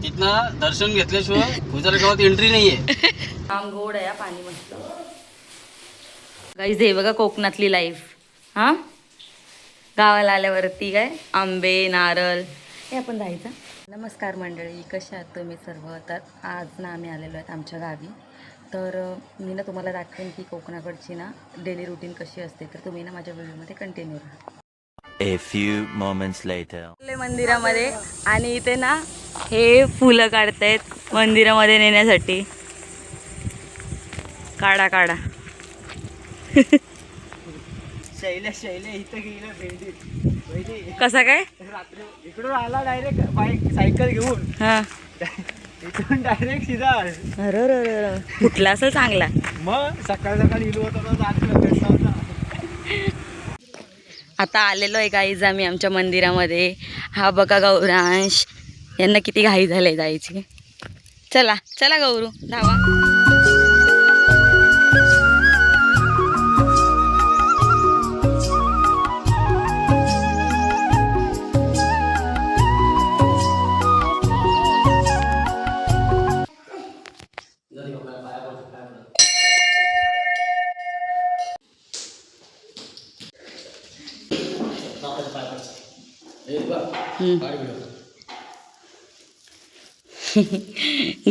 इथनं दर्शन घेतल्याशिवाय गुजरात गावात एंट्री नाहीये. आंघोळ आहे पाणी मस्त. गाईज हे बघा कोकणातली लाईफ. हा गावाला आल्यावरती काय आंबे नारळ हे आपण जायचं. नमस्कार मंडळी, कशा आहात तुम्ही सर्व. तर आज ना आम्ही आलेलो आहेत आमच्या गावी. तर मी ना तुम्हाला दाखवेन की कोकणाकडची ना डेली रुटीन कशी असते. तर तुम्ही ना माझ्या व्हिडिओमध्ये कंटिन्यू राहा. A few moments later. मंदिरामध्ये आणि इथे ना हे फुलं काढतायत मंदिरामध्ये नेण्यासाठी. काढा काढा. शैल्या इथं गेलं भेंडीत. कसा काय रात्री इकडून आला डायरेक्ट बाईक सायकल घेऊन. हा इकडून डायरेक्ट सीधा. अरे कुठला असेल चांगला. मग सकाळी इलो होता. आता आलेलो आहे गाईज आम्ही आमच्या मंदिरामध्ये. हा बघा गौरांश, यांना किती घाई झाली जायची. चला चला गौरू धावा.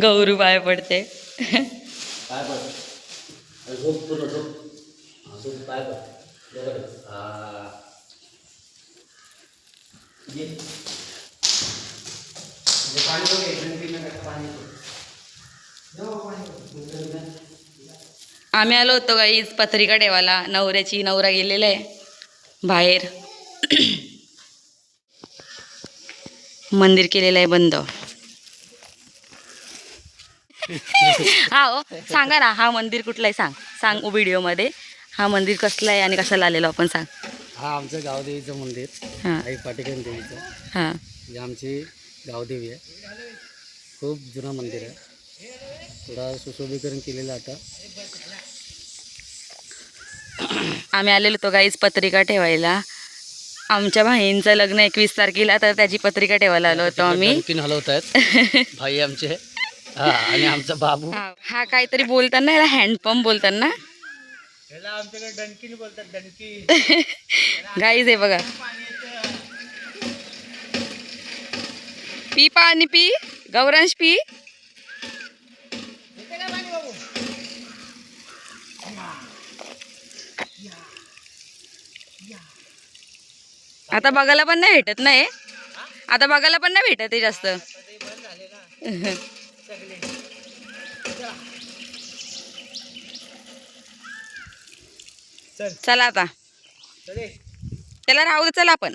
गौरू पाय पडते. आम्ही आलो होतो गाईज पत्रिका ठेवायला नवऱ्याची. नवरा गेलेला आहे बाहेर. मंदिर केलेलं आहे बंद. हा हो सांगा ना, हा मंदिर कुठला आहे सांग व्हिडिओमध्ये. हा मंदिर कसलं आहे आणि कशाला आलेलो आपण सांग. हा आमचं गावदेवीचं मंदिर. हां आई पाटेकन देवीचं. हां ही आमची गावदेवी आहे. खूप जुना मंदिर आहे. थोडा सुशोभीकरण केलेलं आता. आम्ही आलेलो होतो गाईज पत्रिका ठेवायला. आमच्या भाईंचं लग्न 21 तारखेला, तर त्याची पत्रिका ठेवायला आलो होतो आम्ही. डंकीन हलवत आहेत भाई आमचे. हा आणि आमचा बाबू. हा काहीतरी बोलताना याला हँडपंप बोलताना आमच्याकडे डंकीन बोलतात. डंकी गाईज हे बघा. पी पाणी पी गौरांश पी. आता बघायला पण नाही भेटत नाही. आता बघायला पण नाही भेटत आहे जास्त. चला आता त्याला राहू दे. चला आपण.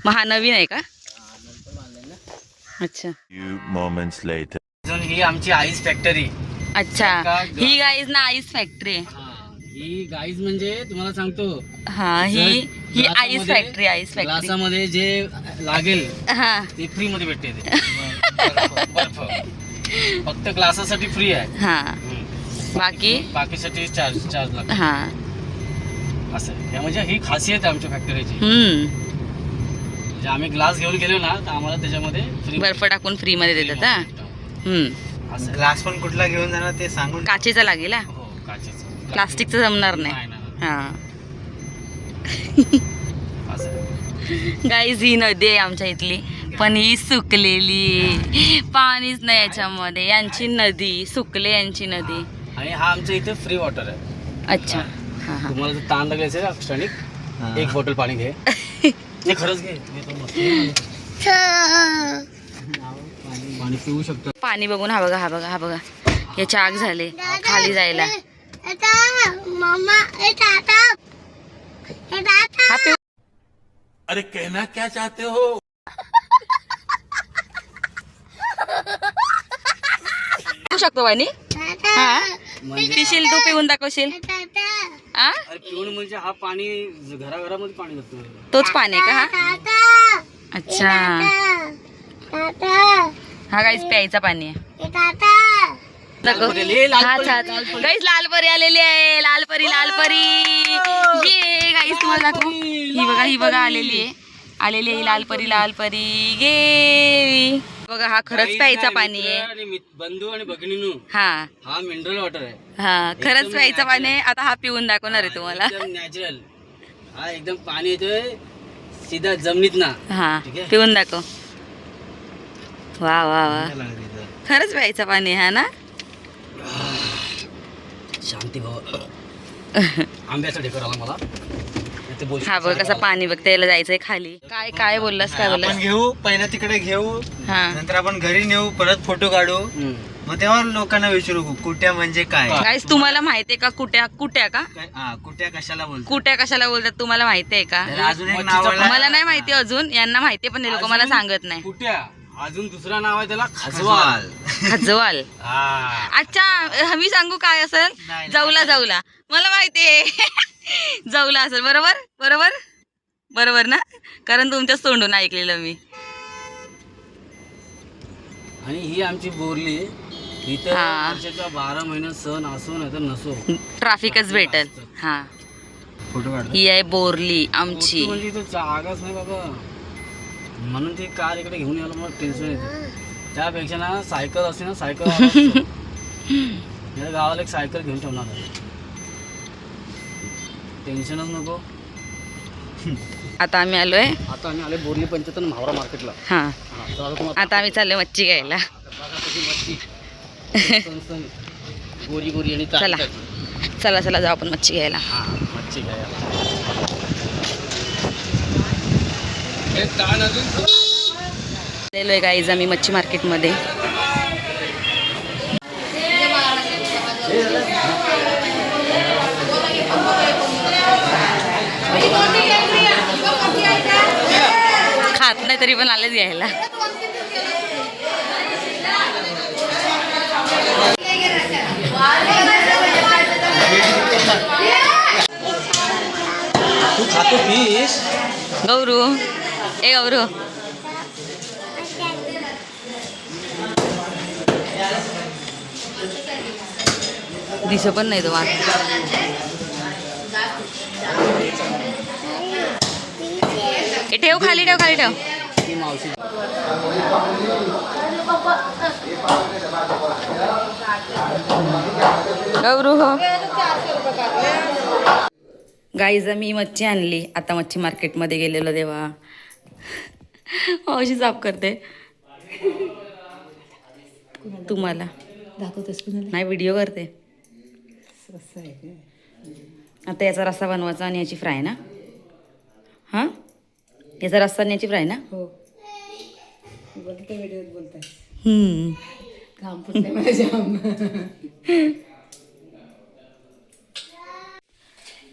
मग हा नवीन आहे का? अच्छा. Few moments later. ही आमची आईस फॅक्टरी. अच्छा ही गाईज ना आईस फॅक्टरी आहे. ही गाईज म्हणजे तुम्हाला सांगतो. हा ही आईस फॅक्टरी. आईस फॅक्टरी ग्लासामध्ये जे लागेल हा ते फ्री मध्ये भेटते. ते बर्फ फक्त ग्लासासाठी फ्री आहे. हा बाकीसाठी चार्ज लागतो. हा असं आहे. म्हणजे ही खासियत आहे आमच्या फॅक्टरीची. म्हणजे आम्ही ग्लास घेऊन गेलो ना तर आम्हाला त्याच्यामध्ये फ्री बर्फ टाकून फ्री मध्ये देतात. हा असं. ग्लास पण कुठला घेऊन जाणार ते सांगून. काचेचा लागेल. हा हो काचेचं. प्लास्टिकचं जमणार नाही. हा गाईज ही नदी आहे आमच्या इथली, पण ही सुकलेली. पाणीच नाही याच्यामध्ये. यांची नदी सुकले, यांची नदी. आणि हा आमच्या इथे फ्री वॉटर आहे. अच्छा हा हा. तुम्हाला जर ताण लागले असेल क्षणिक 1 बॉटल पाणी घे. ते खरंच घे. पाणी पिऊ शकतो. पाणी बघून हा बघा याची आग झाले खाली जायला. हा पिऊ अरे कहना क्या चाहते हो? शकतो पाणी. हा पिशील तू, पिऊन दाखवशील. हा अरे पिऊन म्हणजे हा पाणी घराघरामध्ये पाणी जातो. तोच पाणी आहे का हा? अच्छा हा गाईस प्यायचा पाणी आहे. गाईस लालपरी आलेली आहे. लालपरी ये गाईस तुम्हाला दाखवू. ही बघा आलेली आहे. आलेली लाल परी गेली. बघा हा खरंच प्यायचा पाणी आहे. बंधू आणि भगिनीनू हा मिनरल वॉटर आहे. हा खरंच प्यायचा पाणी आहे. आता हा पिऊन दाखवणार आहे तुम्हाला. नॅचरल हा एकदम पाणी येतोय सीधा जमिनीत ना. हा ठीक आहे. पिऊन दाखव. वा वा वा खरंच प्यायचं पाणी हा ना. शांती भाऊ आंब्याचा ढेकर आला मला. ते बोल हा बघ कसं पाणी बघ त्याला जायचंय खाली. काय काय बोललास काय बोललास. आपण घेऊ पहिला तिकडे घेऊ हा नंतर आपण घरी नेऊ परत फोटो काढू मग तेव्हा लोकांना विचारू कुट्या म्हणजे काय गाईस तुम्हाला माहितीये का कुट्या कुट्या का कुट्या कशाला बोलतात कुट्या कशाला बोलतात तुम्हाला माहितीये का. त्याला अजून एक नाव आहे. मला नाही माहिती अजून यांना माहितीये पण लोक मला सांगत नाही. कुट्या अजून दुसरा नाव आहे त्याला खजवाल. खजवाल. हा अच्छा मी सांगू काय असेल. नाही. जाऊला जाऊला मला माहितीये. जाऊला असेल बरोबर बरोबर बरोबर ना कारण तुमच्याच तोंडून ऐकलेलं मी. आणि ही आमची बोरली इथं हा. वर्षाच्या 12 महिन्यात सण असो नाही तर नसो ट्रॅफिकच भेटल. हा फोटो काढतो ही आहे बोरली आमची. म्हणजे इथं जागाच नाही बाबा म्हणून ती कार इकडे घेऊन यायला मला टेन्शन येते. त्यापेक्षा ना सायकल असते ना सायकल या गावाला एक सायकल घेऊन ठेवणार आहे. टेन्शनच नको. आता आम्ही आलोय. आता आम्ही आले बोरली पंचायत म्हावरा मार्केटला. हा तर आता तुम्हाला आता आम्ही चाललोय मच्छी घ्यायला. बघा कशी मच्छी सणसण, गोरी गोरी आणि चला. ताजी. चला चला जाऊ आपण मच्छी घ्यायला. हा मच्छी घ्यायला. हे ताण अजून आलेलोय गाईज आम्ही मच्छी मार्केटमध्ये. खात नाही तरी पण आलेच घ्यायला. तू खातो फिश. गौरू ए गौरू दिस पण नाही तो ठेव खाली ठेव खाली ठेव. ती मावशी गौरू हो गाईज मी मच्छी आणली. आता मच्छी मार्केटमध्ये गेलेलो तेव्हा अशी साफ करते तुम्हाला नाही व्हिडिओ करते. आता याचा रस्सा बनवायचा आणि याची फ्राय ना. हां याचा रस्सा आणि याची फ्राय ना.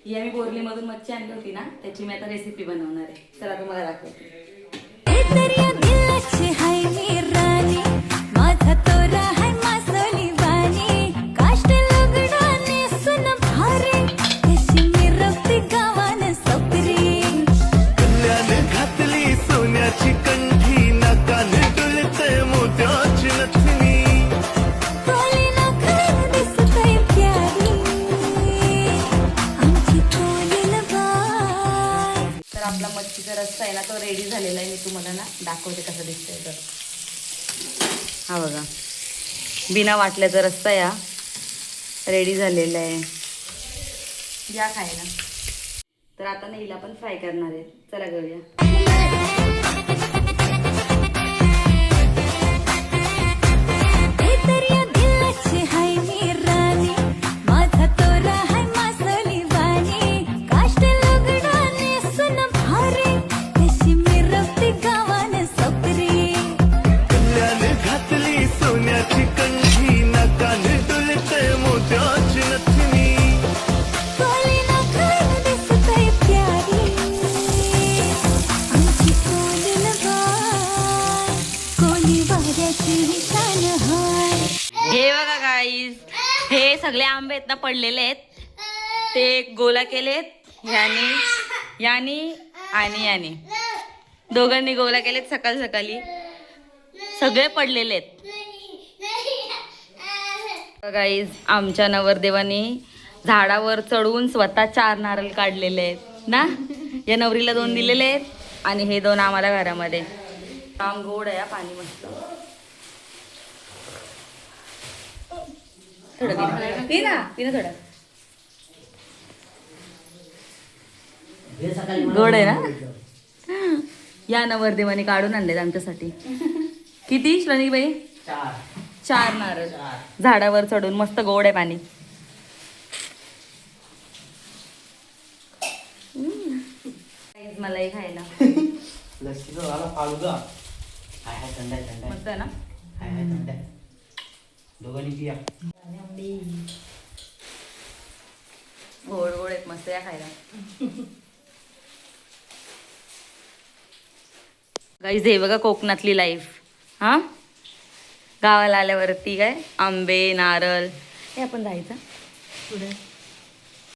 या मी बोरलीमधून मच्छी आणली होती ना त्याची मी आता रेसिपी बनवणार आहे. चला तुम्हाला दाखवते. आपला मच्छीचा रस्सा आहे ना तो रेडी झालेला आहे. मी तुम्हाला ना दाखवते कसं दिसतंय तर. हा बघा बिना वाटल्याचा रस्सा या रेडी झालेला आहे. या खायला. तर आता ना हिला पण फ्राय करणार आहे. चला घेऊया. हे बघा गाईज हे सगळे आंबे आहेत ना पडलेले आहेत. ते गोला केलेत यानी आणि दोघांनी गोला केलेत सकाळी सकाळी. सगळे पडलेले आहेत गाईज. आमच्या नवरदेवानी झाडावर चढवून स्वतः 4 नारळ काढलेले आहेत ना. या नवरीला 2 दिलेले आहेत आणि हे 2 आम्हाला घरामध्ये. आम गोड आहे हा पाणी मस्त. थोडं पी ना थोडं. गोड आहे ना. या ना वर्धेमाने काढून आणलेत आमच्यासाठी. किती श्रनिक बाई? 4 नारळ झाडावर चढून. मस्त गोड आहे पाणी. मलाई खायला लस्सीचा झाला फालुदा. हाय हाय थंड आहे, थंड आहे. मस्त आहे ना. हाय हाय थंड आहे. दोघांनी पिया. गोड गोड आहेत मस्त. या खायला. गाईज हे बघा कोकणातली लाईफ. हा गावाला आल्यावरती काय आंबे नारळ. हे आपण जायचं पुढे.